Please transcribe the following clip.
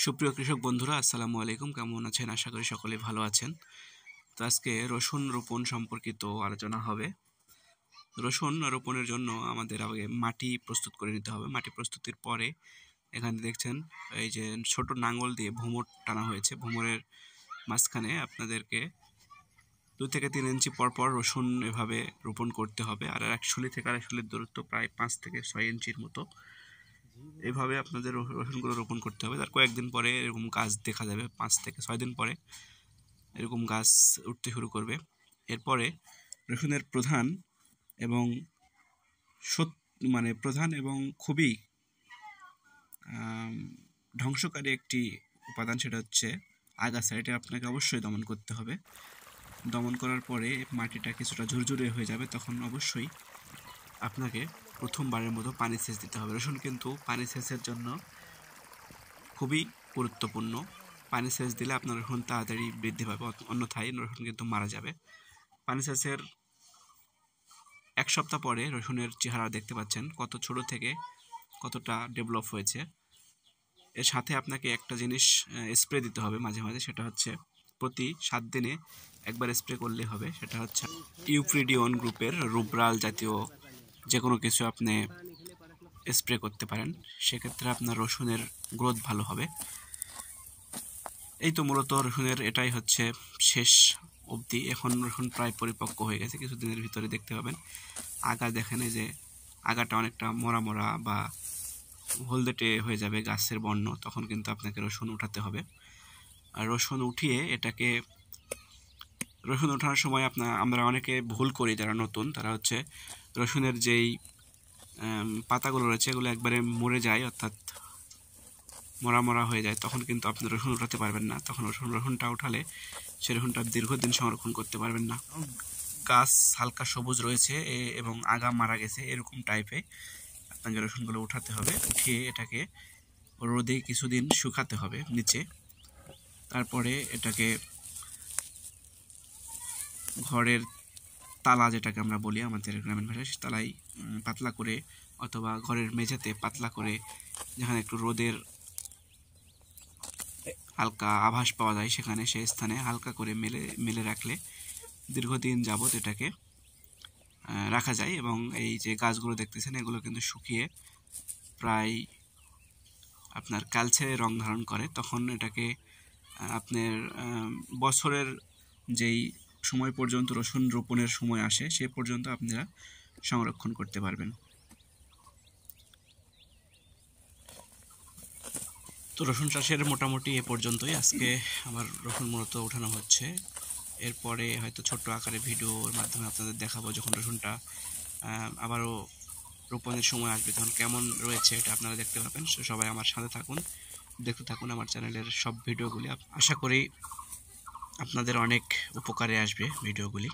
সুপ্রিয় কৃষক বন্ধুরা, আসসালামু আলাইকুম। কেমন আছেন? আশা করি সকলেই ভালো আছেন। তো আজকে রসুন রোপণ সম্পর্কিত আলোচনা হবে। রসুন রোপণের জন্য আমাদের আগে মাটি প্রস্তুত করে নিতে হবে। মাটি প্রস্তুতির পরে এখানে দেখছেন এই যে ছোট নাঙ্গল দিয়ে ভোমর টানা হয়েছে। ভোমরের মাঝখানে আপনাদেরকে 2 থেকে 3 ইঞ্চি পর রসুন এভাবে রোপণ করতে হবে। আর এক শুলি থেকে আরেক শুলির দূরত্ব প্রায় 5 থেকে 6 ইঞ্চির মতো। এভাবে আপনাদের রসুনগুলো রোপণ করতে হবে। তার কয়েকদিন পরে এরকম গাছ দেখা যাবে। 5 থেকে 6 দিন পরে এরকম গাছ উঠতে শুরু করবে। এরপরে রসুনের প্রধান এবং খুবই ধ্বংসকারী একটি উপাদান, সেটা হচ্ছে আগাছা। এটা আপনাকে অবশ্যই দমন করতে হবে। দমন করার পরে মাটিটা কিছুটা ঝুরঝুরে হয়ে যাবে, তখন অবশ্যই আপনাকে প্রথমবারের মতো পানি সেচ দিতে হবে। রসুন কিন্তু পানি সেচের জন্য খুবই গুরুত্বপূর্ণ। পানি সেচ দিলে আপনার রসুন তাড়াতাড়ি বৃদ্ধি পাবে, অন্যথায় রসুন কিন্তু মারা যাবে। পানি সেচের 1 সপ্তাহ পরে রসুনের চেহারা দেখতে পাচ্ছেন, কত ছোট থেকে কতটা ডেভেলপ হয়েছে। এর সাথে আপনাকে একটা জিনিস স্প্রে দিতে হবে মাঝে মাঝে, সেটা হচ্ছে প্রতি 7 দিনে একবার স্প্রে করলে হবে। সেটা হচ্ছে ইউপ্রিডিয়ন গ্রুপের রুব্রাল জাতীয় যে কোনো কিছু আপনি স্প্রে করতে পারেন। সেক্ষেত্রে আপনার রসুনের গ্রোথ ভালো হবে। এই তো মূলত রসুনের এটাই হচ্ছে শেষ অবধি। এখন রসুন প্রায় পরিপক্ক হয়ে গেছে, কিছুদিনের ভিতরে দেখতে পাবেন। আগা দেখেন, এই যে আগাটা অনেকটা মরা মরা বা হলদেটে হয়ে যাবে গাছের বর্ণ, তখন কিন্তু আপনাকে রসুন উঠাতে হবে। আর রসুন উঠিয়ে এটাকে রসুন ওঠানোর সময় আমরা অনেকে ভুল করি, যারা নতুন তারা হচ্ছে রসুনের যেই পাতাগুলো রয়েছে এগুলো একবারে মরে যায়, অর্থাৎ মরা মরা হয়ে যায়। তখন কিন্তু আপনি রসুন উঠাতে পারবেন না। তখন রসুনটা উঠালে সে রসুনটা দীর্ঘদিন সংরক্ষণ করতে পারবেন না। গাছ হালকা সবুজ রয়েছে এবং আগা মারা গেছে, এরকম টাইপে আপনাকে রসুনগুলো উঠাতে হবে। উঠিয়ে এটাকে রোদে কিছুদিন শুকাতে হবে নিচে। তারপরে এটাকে ঘরের তালা, যেটাকে আমরা বলি আমাদের গ্রামীণ ভাষায়, তালাই পাতলা করে, অথবা ঘরের মেঝেতে পাতলা করে, যেখানে একটু রোদের হালকা আভাস পাওয়া যায় সেখানে, সেই স্থানে হালকা করে মেলে রাখলে দীর্ঘদিন যাবৎ এটাকে রাখা যায়। এবং এই যে গাছগুলো দেখতেছেন এগুলো কিন্তু শুকিয়ে প্রায় আপনার কালচে রং ধারণ করে। তখন এটাকে আপনার বছরের যেই সময় পর্যন্ত রসুন রোপণের সময় আসে সে পর্যন্ত আপনারা সংরক্ষণ করতে পারবেন। তো রসুন চাষের মোটামুটি এ পর্যন্তই। আজকে আমার রসুন মূলত ওঠানো হচ্ছে। এরপরে হয়তো ছোট্ট আকারে ভিডিওর মাধ্যমে আপনাদের দেখাবো, যখন রসুনটা আবারও রোপণের সময় আসবে তখন কেমন রয়েছে এটা আপনারা দেখতে পাবেন। সবাই আমার সাথে থাকুন, দেখতে থাকুন আমার চ্যানেলের সব ভিডিওগুলি। আশা করি আপনাদের অনেক উপকারে আসবে ভিডিওগুলি।